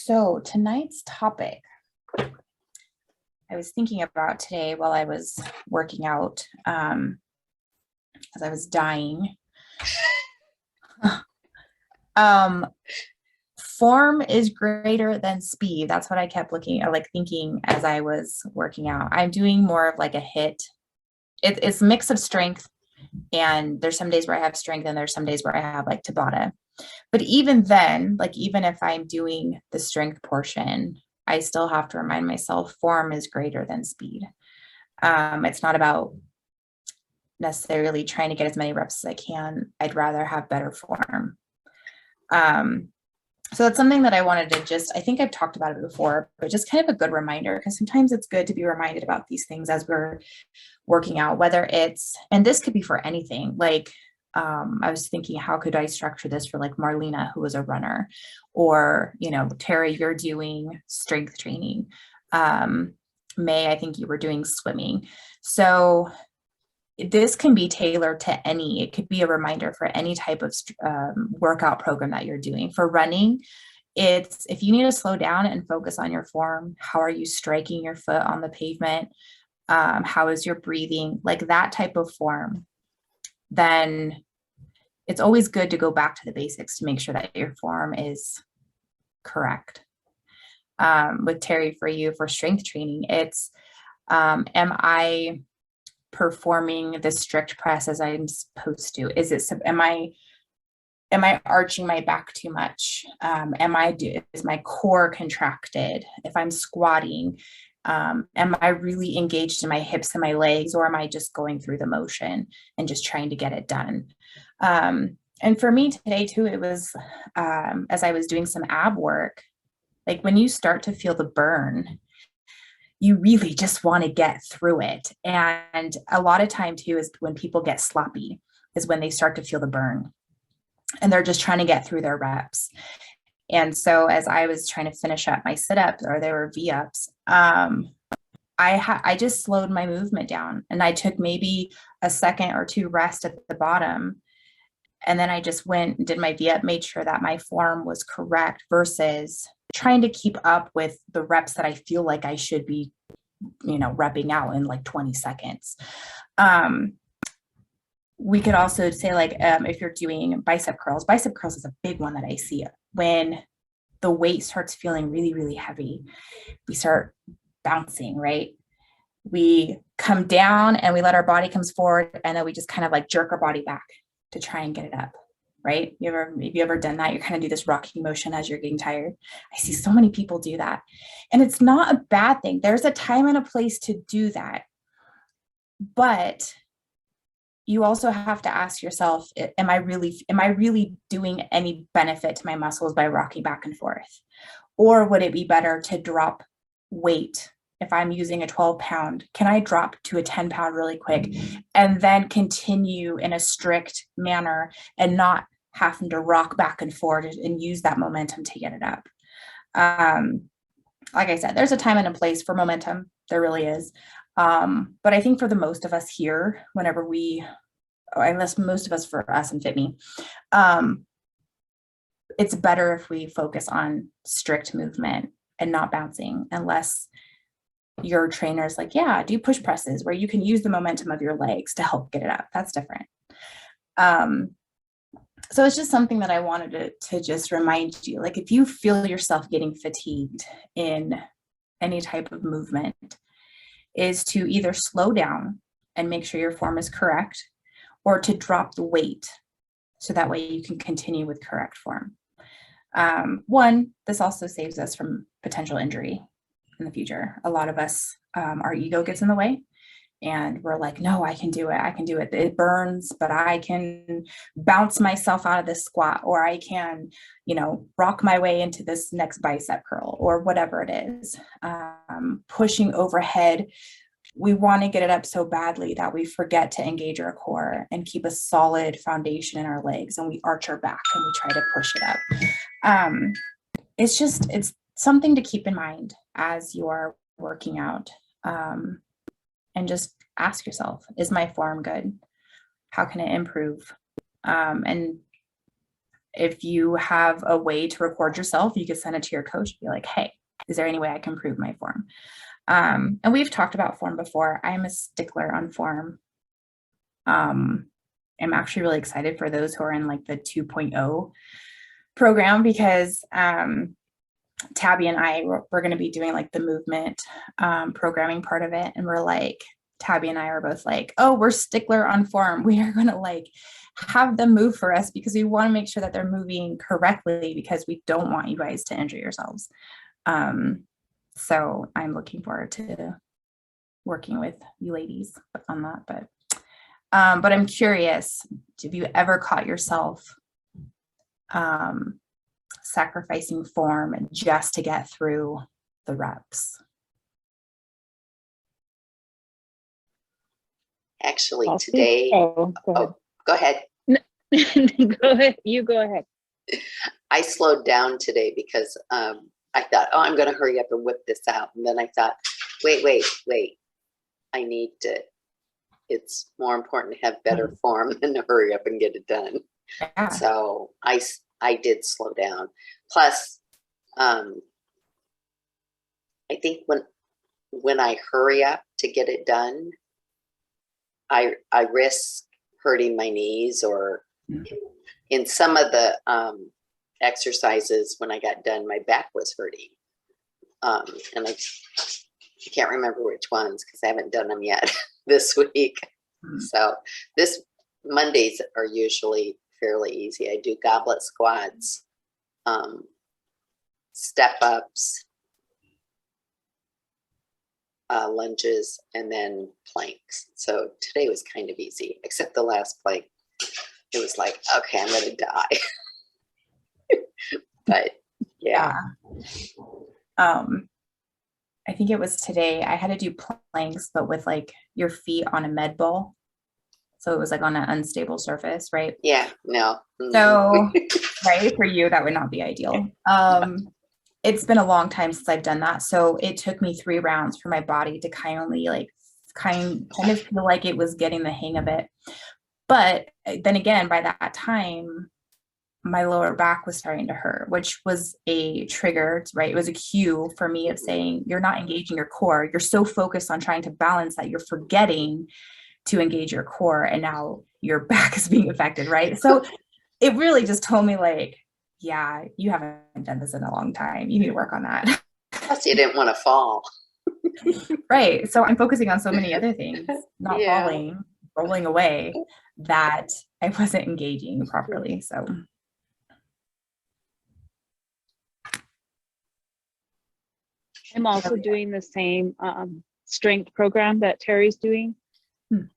So tonight's topic, I was thinking about today while I was working out, as I was dying. Form is greater than speed. That's what I kept looking or like thinking as I was working out. I'm doing more of like a hit. It's a mix of strength, and there's some days where I have strength and there's some days where I have like Tabata. But even then, like even if I'm doing the strength portion, I still have to remind myself form is greater than speed. It's not about necessarily trying to get as many reps as I can. I'd rather have better form. So it's something that I wanted to I think I've talked about it before, but just kind of a good reminder, because sometimes it's good to be reminded about these things as we're working out, whether it's, and this could be for anything, like I was thinking, how could I structure this for like Marlena, who was a runner, or, Tara, you're doing strength training. May, I think you were doing swimming. So this can be tailored to it could be a reminder for any type of workout program that you're doing. For running, it's if you need to slow down and focus on your form, how are you striking your foot on the pavement? How is your breathing? Like that type of form, then it's always good to go back to the basics to make sure that your form is correct. With Terry, for you, for strength training, it's, am I performing the strict press as I'm supposed to? Am I arching my back too much? Is my core contracted? If I'm squatting, am I really engaged in my hips and my legs, or am I just going through the motion and just trying to get it done? And for me today too, it was, as I was doing some ab work, like when you start to feel the burn, you really just want to get through it. And a lot of time too is when people get sloppy, is when they start to feel the burn and they're just trying to get through their reps. And so as I was trying to finish up my sit-ups, or they were V-ups, I just slowed my movement down, and I took maybe a second or two rest at the bottom. And then I just went and did my V-up, made sure that my form was correct, versus trying to keep up with the reps that I feel like I should be, repping out in like 20 seconds. We could also say like, if you're doing bicep curls is a big one that I see. When the weight starts feeling really, really heavy, we start bouncing, right? We come down and we let our body comes forward, and then we just kind of like jerk our body back to try and get it up, right? Have you ever done that? You kind of do this rocking motion as you're getting tired. I see so many people do that, and it's not a bad thing. There's a time and a place to do that, but you also have to ask yourself, am I really doing any benefit to my muscles by rocking back and forth? Or would it be better to drop weight? If I'm using a 12-pound, can I drop to a 10-pound really quick and then continue in a strict manner and not having to rock back and forth and use that momentum to get it up? Like I said, there's a time and a place for momentum. There really is. But I think for the most of us here, unless most of us, for us in Fitme, it's better if we focus on strict movement and not bouncing, unless your trainer's like, yeah, do push presses where you can use the momentum of your legs to help get it up. That's different. So it's just something that I wanted to just remind you, like if you feel yourself getting fatigued in any type of movement, is to either slow down and make sure your form is correct, or to drop the weight so that way you can continue with correct form. This also saves us from potential injury in the future. A lot of us, our ego gets in the way, and we're like, no, I can do it. It burns, but I can bounce myself out of this squat, or I can, rock my way into this next bicep curl, or whatever it is. Pushing overhead, we want to get it up so badly that we forget to engage our core and keep a solid foundation in our legs, and we arch our back and we try to push it up. It's something to keep in mind as you are working out, and just ask yourself, is my form good? How can it improve? And if you have a way to record yourself, you could send it to your coach and be like, hey, is there any way I can improve my form? And we've talked about form before. I'm a stickler on form. I'm actually really excited for those who are in like the 2.0 program, because Tabby and I, we're going to be doing like the movement programming part of it. And we're like, Tabby and I are both like, oh, we're stickler on form. We are going to like have them move for us because we want to make sure that they're moving correctly, because we don't want you guys to injure yourselves. So I'm looking forward to working with you ladies on that. But I'm curious, have you ever caught yourself sacrificing form just to get through the reps? Actually, today, go ahead. Go ahead. You go ahead. I slowed down today because I thought, oh, I'm going to hurry up and whip this out. And then I thought, wait. I need to, it's more important to have better form than to hurry up and get it done. Yeah. So I did slow down. Plus, I think when I hurry up to get it done, I risk hurting my knees, or in some of the exercises when I got done, my back was hurting. And I can't remember which ones because I haven't done them yet this week. So this Mondays are usually fairly easy. I do goblet squats, step ups, lunges, and then planks. So today was kind of easy, except the last plank. It was like, okay, I'm going to die. But yeah. I think it was today I had to do planks, but with like your feet on a med ball. So it was like on an unstable surface, right? Yeah, no. So, right, for you, that would not be ideal. It's been a long time since I've done that. So it took me 3 rounds for my body to kind of feel like it was getting the hang of it. But then again, by that time, my lower back was starting to hurt, which was a trigger, right? It was a cue for me of saying, you're not engaging your core. You're so focused on trying to balance that you're forgetting to engage your core. And now your back is being affected, right? So it really just told me like, yeah, you haven't done this in a long time. You need to work on that. Plus you didn't want to fall. Right. So I'm focusing on so many other things, not falling, rolling away, that I wasn't engaging properly. So I'm also doing the same strength program that Terry's doing.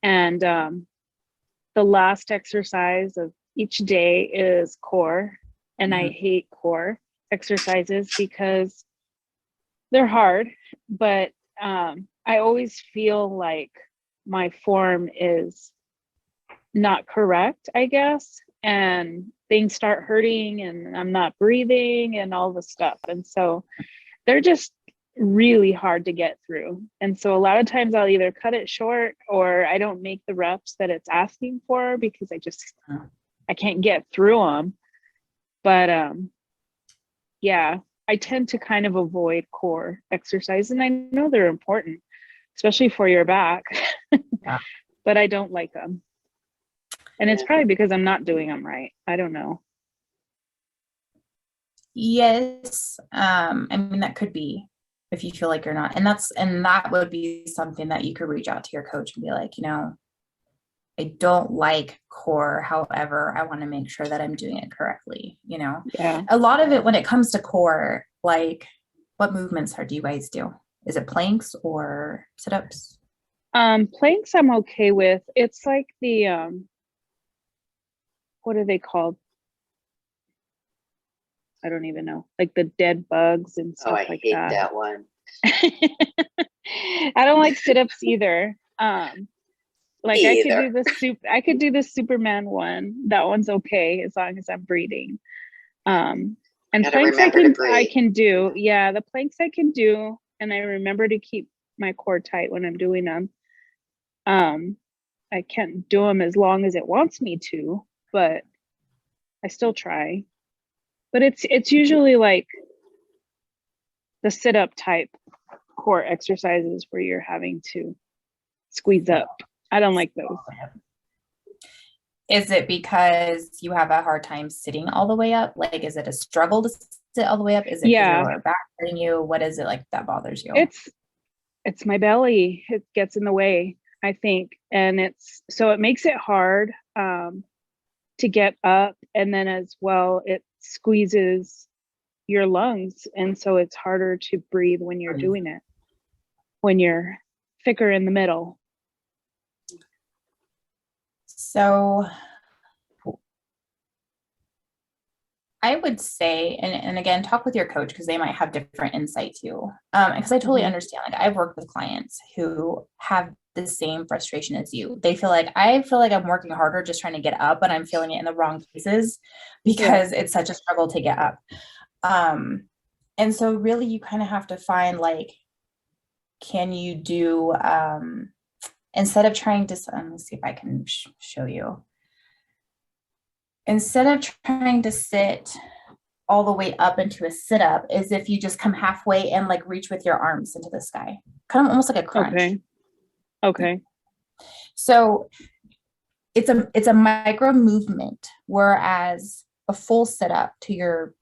And the last exercise of each day is core. And I hate core exercises because they're hard, but I always feel like my form is not correct, I guess. And things start hurting and I'm not breathing and all the stuff. And so they're just really hard to get through. And so a lot of times I'll either cut it short or I don't make the reps that it's asking for because I can't get through them. But yeah, I tend to kind of avoid core exercise, and I know they're important, especially for your back, but I don't like them. And it's probably because I'm not doing them right. I don't know. Yes. I mean, that could be if you feel like you're not, and that would be something that you could reach out to your coach and be like, I don't like core. However, I want to make sure that I'm doing it correctly. Yeah. A lot of it when it comes to core, like what movements do you guys do? Is it planks or sit-ups? Planks I'm okay with. It's like the, what are they called? I don't even know. Like the dead bugs and stuff like that. I hate that one. I don't like sit-ups either. Like I could do the Superman one. That one's okay as long as I'm breathing. And planks I can do. Yeah, the planks I can do, and I remember to keep my core tight when I'm doing them. I can't do them as long as it wants me to, but I still try, but it's usually like the sit up type core exercises where you're having to squeeze up. I don't like those. Is it because you have a hard time sitting all the way up? Like, is it a struggle to sit all the way up? Is it because your back hurting you? What is it like that bothers you? It's my belly. It gets in the way, I think. And it makes it hard to get up. And then as well, it squeezes your lungs. And so it's harder to breathe when you're doing it, when you're thicker in the middle. So I would say, and again, talk with your coach because they might have different insight too. Because I totally understand. Like, I've worked with clients who have the same frustration as you. I feel like I'm working harder just trying to get up, but I'm feeling it in the wrong places because it's such a struggle to get up. And so really you kind of have to find, like, can you do, instead of trying to, let me see if I can show you. Instead of trying to sit all the way up into a sit up, is if you just come halfway and like reach with your arms into the sky, kind of almost like a crunch. Okay. So it's a micro movement, whereas a full sit up to your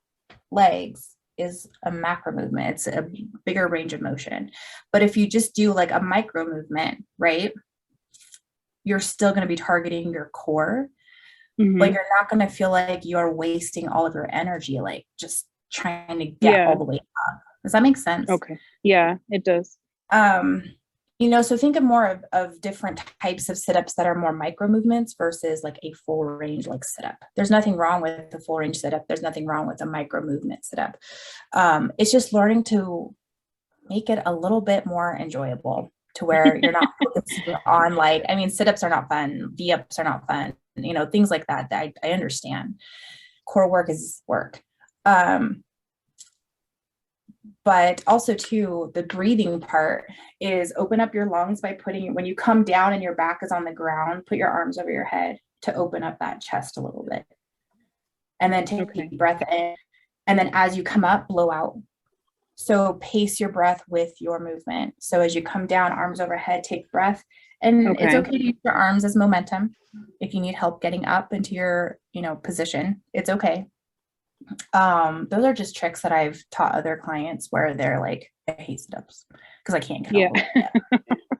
legs is a macro movement. It's a bigger range of motion. But if you just do like a micro movement, right, you're still going to be targeting your core. But you're not going to feel like you're wasting all of your energy, like just trying to get all the way up. Does that make sense? Okay. Yeah, it does. So think of more of different types of sit-ups that are more micro movements versus like a full range like sit-up. There's nothing wrong with the full range sit-up. There's nothing wrong with a micro movement sit-up. It's just learning to make it a little bit more enjoyable to where you're not focusing on sit-ups are not fun. V-ups are not fun. Things like that I understand. Core work is work. But also too, the breathing part is open up your lungs by when you come down and your back is on the ground, put your arms over your head to open up that chest a little bit. And then take a deep breath in. And then as you come up, blow out. So pace your breath with your movement. So as you come down, arms overhead, take breath. And it's okay to use your arms as momentum. If you need help getting up into your, position, it's okay. Those are just tricks that I've taught other clients where they're like, I hate sit-ups because I can't get all the way up.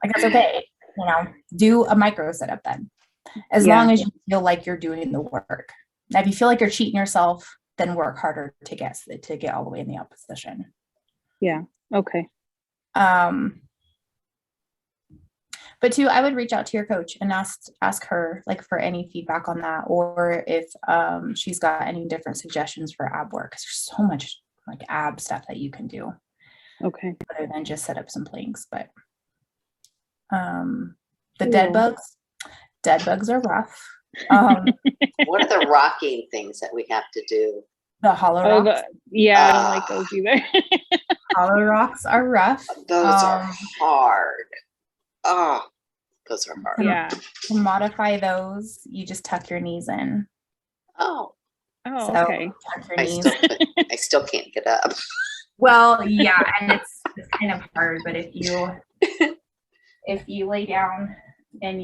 Like, that's okay. Do a micro sit-up then. As long as you feel like you're doing the work. Now, if you feel like you're cheating yourself, then work harder to get all the way in the up position. Yeah. Okay. But too, I would reach out to your coach and ask her like for any feedback on that, or if she's got any different suggestions for ab work, because there's so much like ab stuff that you can do. Okay. Other than just set up some planks. But the dead bugs are rough. What are the rocking things that we have to do? The hollow rocks. I don't like those either. Hollow rocks are rough. Those are hard. Oh, those are hard. Yeah. To modify those, you just tuck your knees in. Oh, okay. Tuck your knees. I still can't get up. Well, yeah, and it's kind of hard, but if you lay down and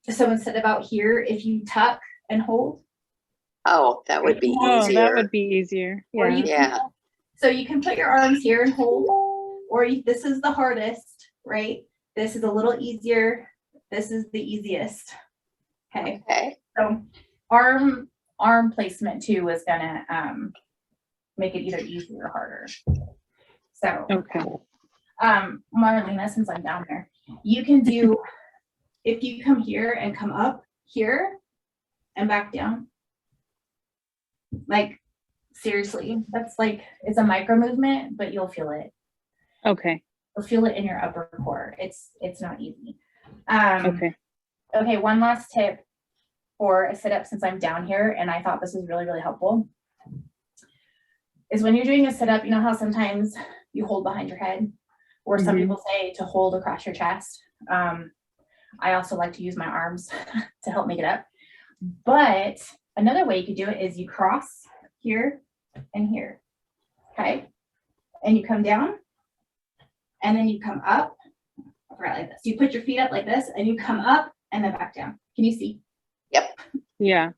so instead of out here, if you tuck and hold. Oh, that would be easier. That would be easier. Yeah. So you can put your arms here and hold, or this is the hardest, right? This is a little easier. This is the easiest. Okay. So arm placement too is gonna make it either easier or harder. So Marlena, since I'm down there, you can do if you come here and come up here and back down. Like seriously, that's like it's a micro movement, but you'll feel it. Okay. You'll feel it in your upper core. It's not easy. Okay, one last tip for a sit-up since I'm down here, and I thought this was really, really helpful, is when you're doing a sit-up, you know how sometimes you hold behind your head, or some people say to hold across your chest. I also like to use my arms to help me get up. But another way you could do it is you cross here and here. Okay. And you come down and then you come up right like this. You put your feet up like this and you come up and then back down. Can you see? Yep. Yeah.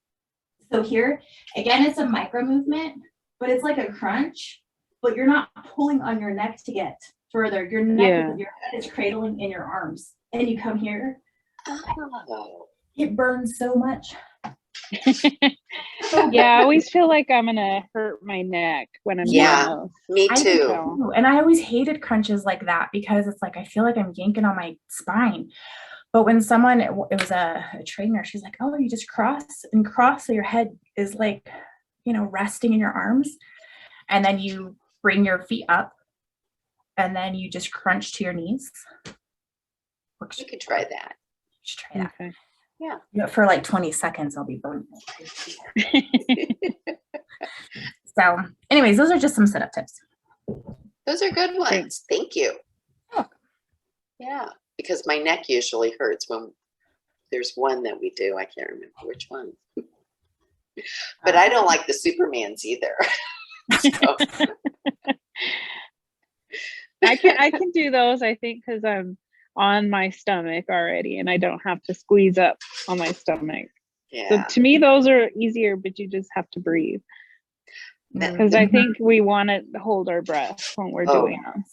So here, again, it's a micro movement, but it's like a crunch, but you're not pulling on your neck to get further. Your neck, your head is cradling in your arms. And you come here. Oh. It burns so much. Yeah, I always feel like I'm gonna hurt my neck when I'm doing those. Me too. And I always hated crunches like that because it's like I feel like I'm yanking on my spine. But when someone, it was a trainer, she's like, oh, you just cross so your head is like, resting in your arms. And then you bring your feet up and then you just crunch to your knees. You could try that. You should try that. Okay. Yeah. For like 20 seconds, I'll be burning. So anyways, those are just some setup tips. Those are good ones. Thanks. Thank you. Oh. Yeah, because my neck usually hurts when there's one that we do. I can't remember which one. But I don't like the Supermans either. So. I can do those, I think, because I'm on my stomach already and I don't have to squeeze up on my stomach. Yeah. So to me, those are easier, but you just have to breathe. Because I think we want to hold our breath when we're doing them.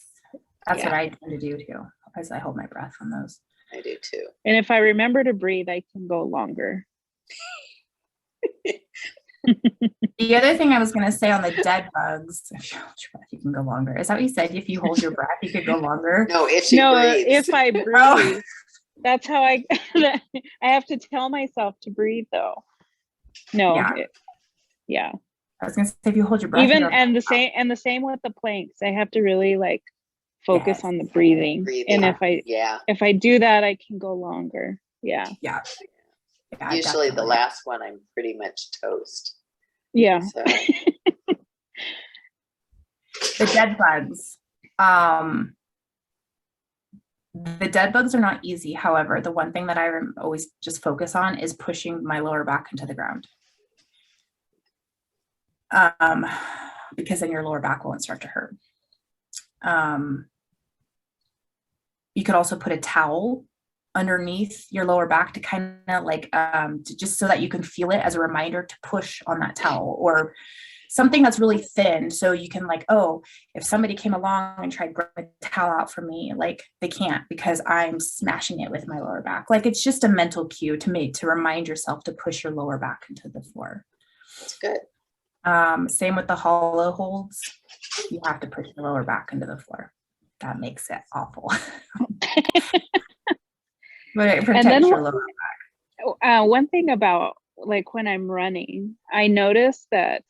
That's what I tend to do too, because I hold my breath on those. I do too. And if I remember to breathe, I can go longer. The other thing I was going to say on the dead bugs, if you hold your breath, you can go longer. Is that what you said? If you hold your breath, you could go longer? No, if she breathes. If I breathe. That's how I have to tell myself to breathe though. No. I was going to say, if you hold your breath. And the same with the planks. I have to really like focus on the breathing. And if I do that, I can go longer. Yeah. Usually definitely. The last one, I'm pretty much toast. Yeah. So. The dead bugs. The dead bugs are not easy. However, the one thing that I always just focus on is pushing my lower back into the ground. Because then your lower back won't start to hurt. You could also put a towel underneath your lower back to kind of like just so that you can feel it as a reminder to push on that towel, or something that's really thin, so you can like, oh, if somebody came along and tried to grab a towel out for me, like they can't because I'm smashing it with my lower back. Like it's just a mental cue to remind yourself to push your lower back into the floor. That's good. Same with the hollow holds. You have to push your lower back into the floor. That makes it awful. But it protects your lower back. One thing about like when I'm running, I notice that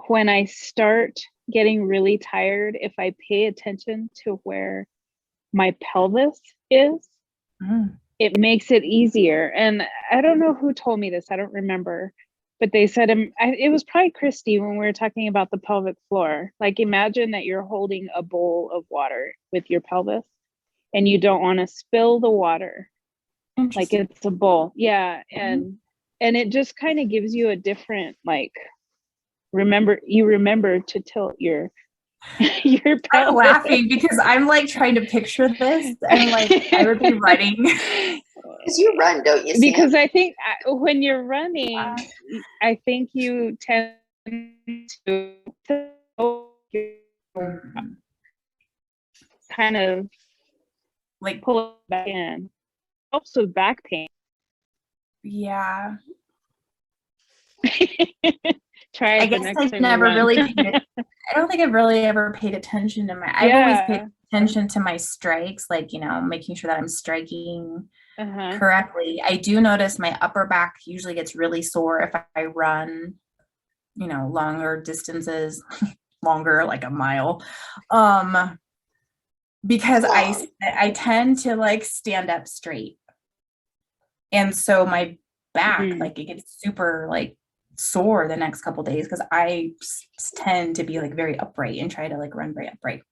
when I start getting really tired, if I pay attention to where my pelvis is, it makes it easier. And I don't know who told me this, I don't remember, but they said, it was probably Christy when we were talking about the pelvic floor. Like imagine that you're holding a bowl of water with your pelvis and you don't want to spill the water. Like it's a bowl. Yeah. And it just kind of gives you a different, like, remember to tilt your pelvis. I'm laughing because I'm like trying to picture this and like I would be running. Because you run, don't you? Sam? Because I think when you're running, I think you tend to kind of like pull it back in. Helps with back pain. Yeah. Try it. I guess I've never really I don't think I've really ever paid attention to I've always paid attention to my strikes, like, making sure that I'm striking correctly. I do notice my upper back usually gets really sore if I run, longer distances, longer, like a mile. Because I tend to like stand up straight. And so my back, like it gets super like sore the next couple days because I tend to be like very upright and try to like run very upright.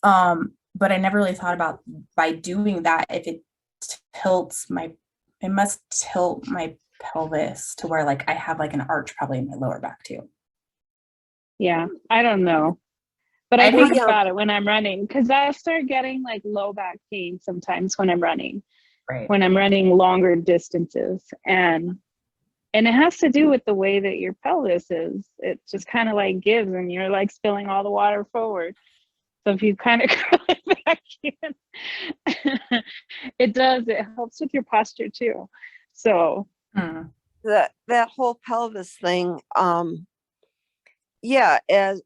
But I never really thought about by doing that, if it must tilt my pelvis to where like I have like an arch probably in my lower back too. Yeah, I don't know. But I I think think- about it when I'm running, because I start getting like low back pain sometimes when I'm running, Right. when I'm running longer distances. And it has to do with the way that your pelvis is. It just kind of like gives and you're like spilling all the water forward. So if you kind of curl it back in, it helps with your posture too. So that whole pelvis thing, yeah,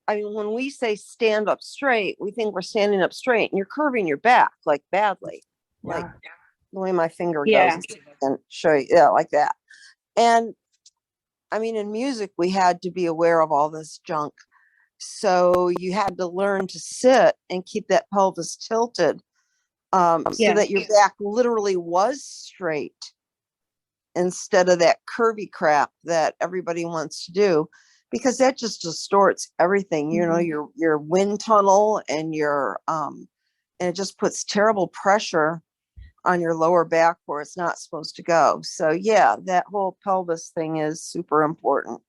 when we say stand up straight, we think we're standing up straight and you're curving your back like badly, like the way my finger Yeah. goes, and show you, yeah, like that. And I mean, in music, we had to be aware of all this junk. So you had to learn to sit and keep that pelvis tilted, so Yeah. that your back literally was straight instead of that curvy crap that everybody wants to do, because that just distorts everything, you know, your wind tunnel and and it just puts terrible pressure on your lower back where it's not supposed to go. So yeah, that whole pelvis thing is super important.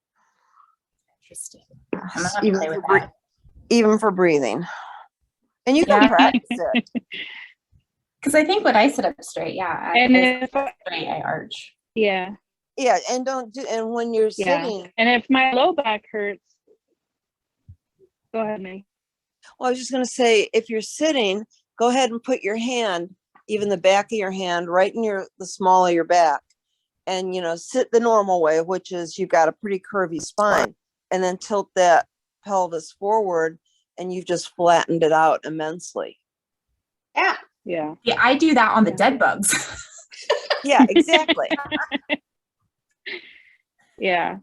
Interesting. I'm gonna have to play with that. Even for breathing. And you can practice it. Because I think when I sit up straight, And if straight, I arch. yeah. Yeah, and when you're sitting. And if my low back hurts, go ahead, May. Well, I was just going to say, if you're sitting, go ahead and put your hand, even the back of your hand, right in the small of your back, and sit the normal way, which is you've got a pretty curvy spine, and then tilt that pelvis forward, and you've just flattened it out immensely. Yeah. Yeah, I do that on the dead bugs. Yeah, exactly. Yeah.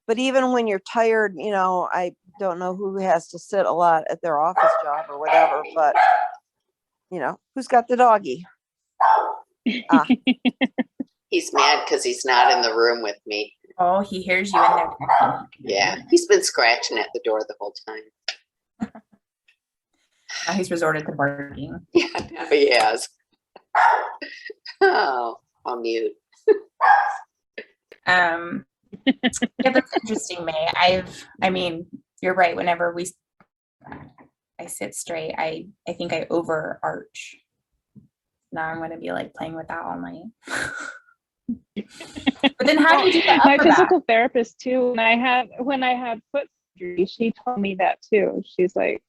But even when you're tired, I don't know who has to sit a lot at their office job or whatever, but who's got the doggy? He's mad because he's not in the room with me. Oh, he hears you in there. Yeah, he's been scratching at the door the whole time. Now he's resorted to barking. Yeah, now he has. Oh, I'll mute. Yeah, that's interesting, May. I mean, you're right. Whenever I sit straight, I think I overarch. Now I'm going to be like playing with that all night. But then how do you do the My upper physical back? therapist too, when I had foot surgery, she told me that too. She's like,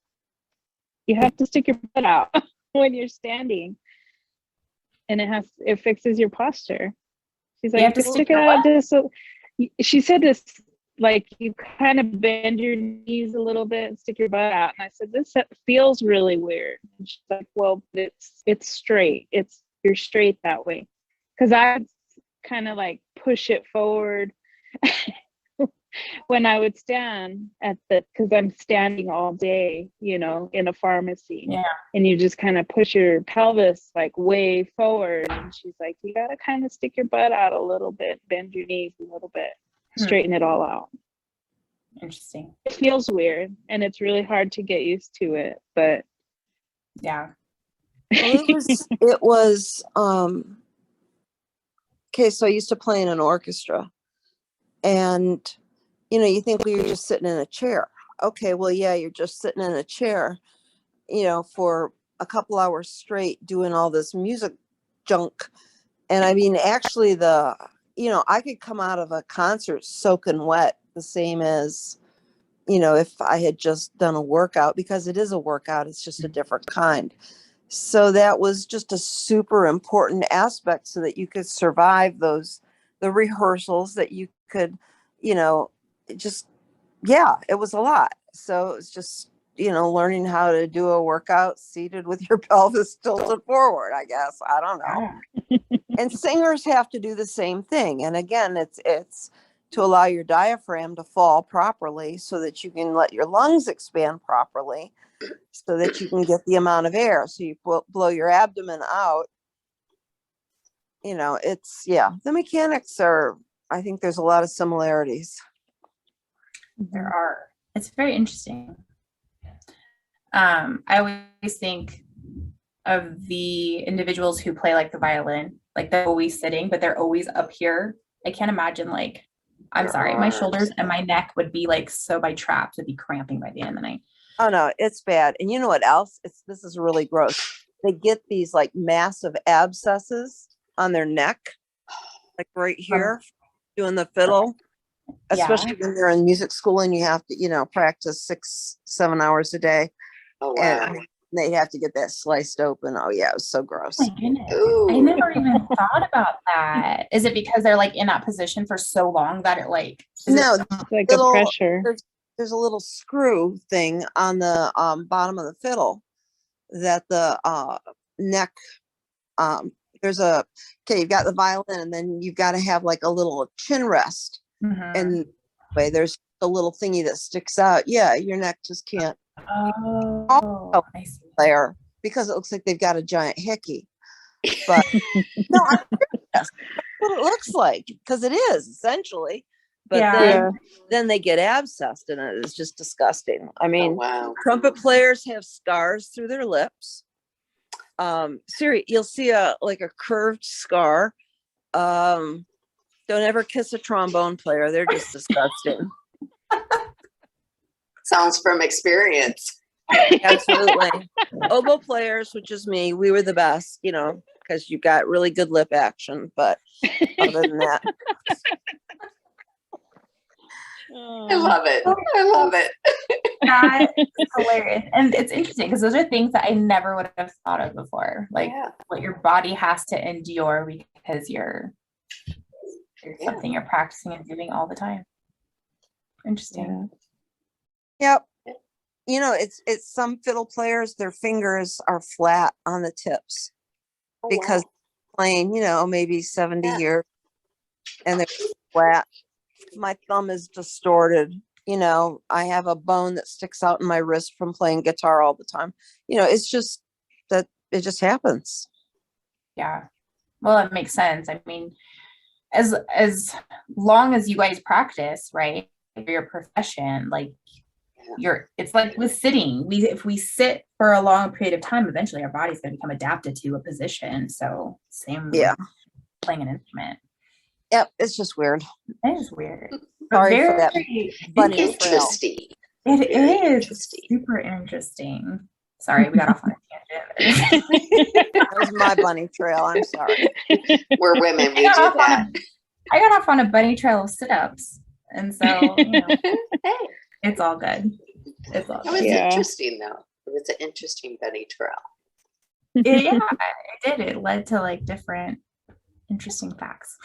you have to stick your butt out when you're standing, and it fixes your posture. She's like, You have to stick it out just so. She said this, like, you kind of bend your knees a little bit and stick your butt out. And I said, this feels really weird. And she's like, well, it's straight. You're straight that way. Because I kind of like push it forward when I would stand because I'm standing all day, in a pharmacy. Yeah. And you just kind of push your pelvis like way forward. And she's like, you got to kind of stick your butt out a little bit, bend your knees a little bit, straighten it all out. Interesting. It feels weird and it's really hard to get used to it, but yeah. Well, it was okay, so I used to play in an orchestra, and you think, well, you're just sitting in a chair. Okay, well, yeah, you're just sitting in a chair, for a couple hours straight doing all this music junk. And I mean, actually I could come out of a concert soaking wet, the same as, if I had just done a workout, because it is a workout, it's just a different kind. So that was just a super important aspect, so that you could survive the rehearsals, that you could, it was a lot. So it was just, learning how to do a workout seated with your pelvis tilted forward, I guess. I don't know. And singers have to do the same thing. And again, it's to allow your diaphragm to fall properly, so that you can let your lungs expand properly, so that you can get the amount of air. So you blow your abdomen out. The mechanics I think there's a lot of similarities. There are. It's very interesting. I always think of the individuals who play like the violin, like they're always sitting, but they're always up here I can't imagine like, I'm Your sorry, my arms. shoulders and my neck would be like, so by traps would be cramping by the end of the night. Oh no, it's bad. And you know what else? This is really gross. They get these like massive abscesses on their neck, like right here, doing the fiddle. Especially when they're in music school and you have to, you know, practice 6-7 hours a day. Oh, wow. And they have to get that sliced open. Oh yeah, it was so gross. Oh my goodness. Ooh. I never even thought about that. Is it because they're like in that position for so long that it like No, It's like little- a pressure. there's a little screw thing on the bottom of the fiddle that the neck there's a you've got the violin and then you've got to have like a little chin rest. And way there's a little thingy that sticks out. Yeah, your neck just can't I see. player because it looks like they've got a giant hickey. But no, that's what it looks like because it is essentially. But then they get abscessed and it is just disgusting. I mean, trumpet players have scars through their lips. Seriously, you'll see a curved scar. Don't ever kiss a trombone player. They're just disgusting. Sounds from experience. Absolutely. Oboe players, which is me, we were the best, you know, because you got really good lip action. But other than that, I love it. I love it. That's hilarious. And it's interesting because those are things that I never would have thought of before. Like what your body has to endure because you're something you're practicing and doing all the time. Interesting. Yep. You know, it's some fiddle players, their fingers are flat on the tips because playing, you know, maybe 70 years and they're flat. My thumb is distorted. You know, I have a bone that sticks out in my wrist from playing guitar all the time. You know, it's just that it just happens. Yeah. Well, it makes sense. I mean, as long as you guys practice, right, for your profession, like it's like with sitting. If we sit for a long period of time, eventually our body's going to become adapted to a position. So same with playing an instrument. Yep, it's just weird. It is weird. Sorry for that bunny trail. It is super interesting. Sorry, we got off on a tangent. That was my bunny trail. I'm sorry. We're women. We do that. I got off on a bunny trail of sit-ups. And so, you know, it's all good. It's all good. It was interesting, though. It was an interesting bunny trail. Yeah, it did. It led to like different interesting facts.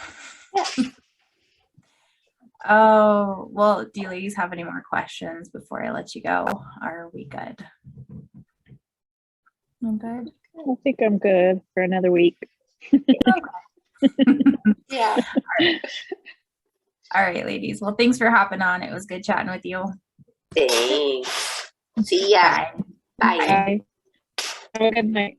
Oh, well, do you ladies have any more questions before I let you go? Are we good? I'm good. I think I'm good for another week. Yeah. All right, ladies. Well, thanks for hopping on. It was good chatting with you. Thanks. See ya. Bye. Bye. Have a good night.